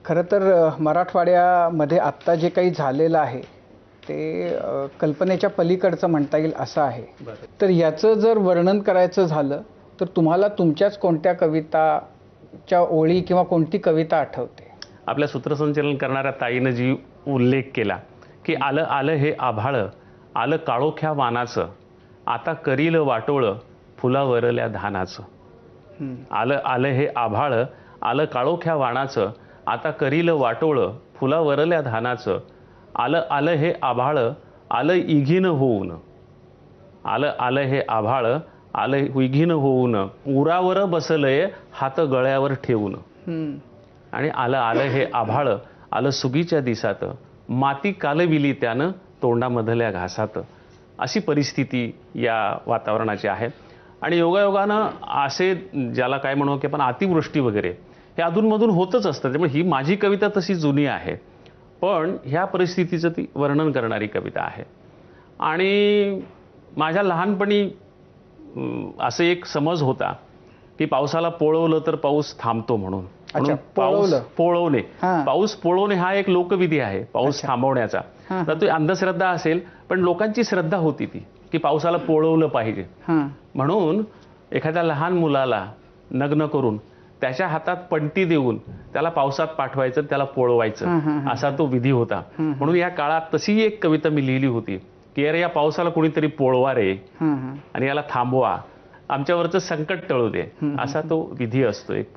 खरं तर मराठवाड्यामध्ये आत्ता जे काही झालेलं आहे ते कल्पनेच्या पलीकडचं म्हणता येईल असं आहे. तर याचं जर वर्णन करायचं झालं तर तुम्हाला तुमच्याच कोणत्या कविताच्या ओळी किंवा कोणती कविता आठवते? आपल्या सूत्रसंचलन करणाऱ्या ताईनं जी उल्लेख केला की आलं आलं हे आभाळ, आलं काळोख्या वानाचं, आता करील वाटोळं फुलावरल्या धानाचं. आलं आलं हे आभाळ, आलं काळोख्या वाणाचं, आता करील वाटोळं फुलावरल्या धानाचं. आलं आलं हे आभाळ, आलं इघीन होऊन. आलं आलं हे आभाळ, आलं इघीन होऊन, उरावर बसलय हात गळ्यावर ठेवून. आणि आलं आलं हे आभाळ, आलं सुगीच्या दिसात, माती कालविली त्यानं तोंडामधल्या घासात. अशी परिस्थिती या वातावरणाची आहे. आणि योगायोगानं असे ज्याला काय म्हणू की आपण अतिवृष्टी वगैरे हे अधूनमधून होतच असतं. त्यामुळे ही माझी कविता तशी जुनी आहे, पण ह्या परिस्थितीचं ती वर्णन करणारी कविता आहे. आणि माझ्या लहानपणी असं एक समज होता की पावसाला पोळवलं तर पाऊस थांबतो म्हणून. पाऊस पोळवणे, पाऊस पोळवणे हा एक लोकविधी आहे पाऊस थांबवण्याचा. तर तो अंधश्रद्धा असेल, पण लोकांची श्रद्धा होती ती की पावसाला पोळवलं पाहिजे म्हणून. एखाद्या लहान मुलाला नग्न करून त्याच्या हातात पणती देऊन त्याला पावसात पाठवायचं, त्याला पोळवायचं, असा तो विधी होता. म्हणून या काळात तशी एक कविता मी लिहिली होती की अरे या पावसाला कुणीतरी पोळवा रे आणि याला थांबवा, आमच्यावरचं संकट टळू दे, असा तो विधी असतो एक.